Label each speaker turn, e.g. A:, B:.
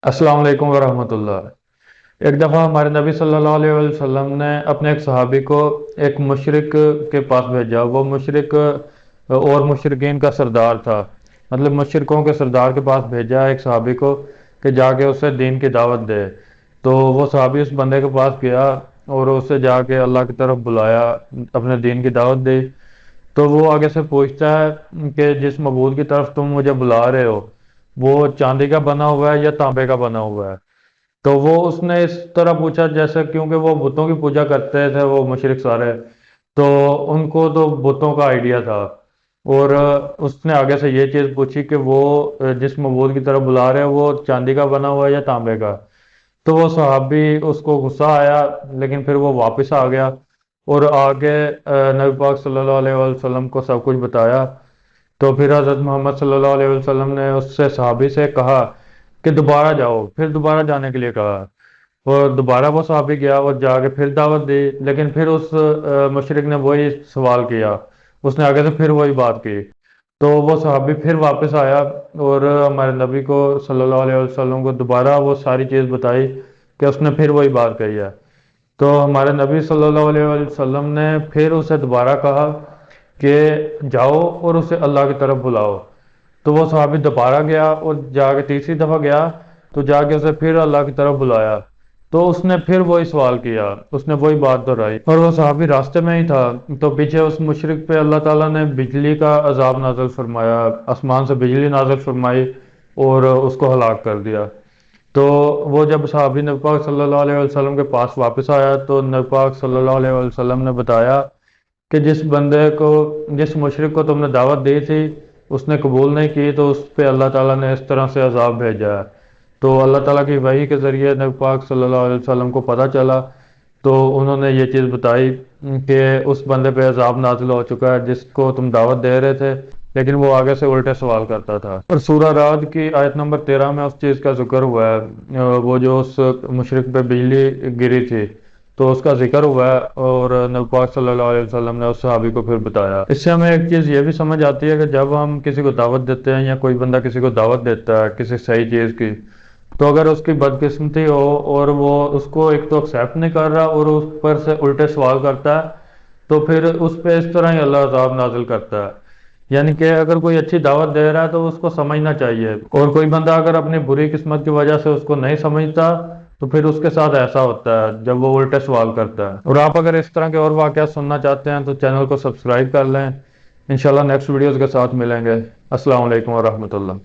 A: अस्सलाम वालेकुम वरहमतुल्लाह। एक दफ़ा हमारे नबी सल्लल्लाहु अलैहि वसल्लम ने अपने एक सहाबी को एक मुशरिक के पास भेजा। वो मुशरिक और मुशरिकीन का सरदार था। मतलब मुशरिकों के सरदार के पास भेजा एक सहाबी को कि जाके उसे दीन की दावत दे। तो वो सहाबी उस बंदे के पास गया और उसे जाके अल्लाह की तरफ बुलाया, अपने दीन की दावत दी। तो वो आगे से पूछता है कि जिस मबूद की तरफ तुम मुझे बुला रहे हो वो चांदी का बना हुआ है या तांबे का बना हुआ है। तो वो उसने इस तरह पूछा जैसे, क्योंकि वो बुतों की पूजा करते थे वो मुशरिक सारे, तो उनको तो बुतों का आइडिया था। और उसने आगे से ये चीज़ पूछी कि वो जिस मबूद की तरफ बुला रहे हैं वो चांदी का बना हुआ है या तांबे का। तो वो सहाबी, उसको गुस्सा आया, लेकिन फिर वो वापस आ गया और आगे नबी पाक सल्लल्लाहु अलैहि वसल्लम को सब कुछ बताया। तो फिर हज़रत मोहम्मद सल्लल्लाहु अलैहि वसल्लम ने उससे सहाबी से कहा कि दोबारा जाओ, फिर दोबारा जाने के लिए कहा। और दोबारा वो सहाबी गया और जाके फिर दावत दी, लेकिन फिर उस मुशरिक ने वही सवाल किया, उसने आगे से फिर वही बात की। तो वो सहाबी फिर वापस आया और हमारे नबी को सल्लल्लाहु अलैहि वसल्लम को दोबारा वो सारी चीज़ बताई कि उसने फिर वही बात कही है। तो हमारे नबी सल्लल्लाहु अलैहि वसल्लम ने फिर उसे दोबारा कहा कि जाओ और उसे अल्लाह की तरफ बुलाओ। तो वो सहाबी दोबारा गया और जाके तीसरी दफ़ा गया, तो जाके उसे फिर अल्लाह की तरफ बुलाया। तो उसने फिर वही सवाल किया, उसने वही बात दोहराई और वो सहाबी रास्ते में ही था। तो पीछे उस मुशरिक पे अल्लाह ताला ने बिजली का अजाब नाज़िल फरमाया, आसमान से बिजली नाज़िल फरमाई और उसको हलाक कर दिया। तो वो जब सहाबी नबी पाक सल्लल्लाहु अलैहि वसल्लम के पास वापस आया तो नबी पाक सल्लल्लाहु अलैहि वसल्लम ने बताया कि जिस बंदे को, जिस मुशरिक को तुमने दावत दी थी उसने कबूल नहीं की, तो उस पे अल्लाह ताला ने इस तरह से अजाब भेजा है। तो अल्लाह ताला की वही के ज़रिए नबी पाक सल्लल्लाहु अलैहि वसल्लम को पता चला। तो उन्होंने ये चीज़ बताई कि उस बंदे पे अजाब नाजिल हो चुका है जिसको तुम दावत दे रहे थे, लेकिन वो आगे से उल्टे सवाल करता था। और सूरह राद की आयत नंबर 13 में उस चीज़ का जिक्र हुआ है। वो जो उस मुशरिक पे बिजली गिरी थी तो उसका जिक्र हुआ है और नबी पाक सल्लल्लाहु अलैहि वसल्लम ने उस सहाबी को फिर बताया। इससे हमें एक चीज़ ये भी समझ आती है कि जब हम किसी को दावत देते हैं या कोई बंदा किसी को दावत देता है किसी सही चीज़ की, तो अगर उसकी बदकिस्मती हो और वो उसको एक तो एक्सेप्ट नहीं कर रहा और उस पर से उल्टे सवाल करता है, तो फिर उस पे इस तरह ही अल्लाह अज़ाब नाजिल करता है। यानी कि अगर कोई अच्छी दावत दे रहा है तो उसको समझना चाहिए, और कोई बंदा अगर अपनी बुरी किस्मत की वजह से उसको नहीं समझता तो फिर उसके साथ ऐसा होता है जब वो उल्टे सवाल करता है। और आप अगर इस तरह के और वाक़यात सुनना चाहते हैं तो चैनल को सब्सक्राइब कर लें। इंशाल्लाह नेक्स्ट वीडियोज़ के साथ मिलेंगे। अस्सलाम वालेकुम वरहमतुल्लाह।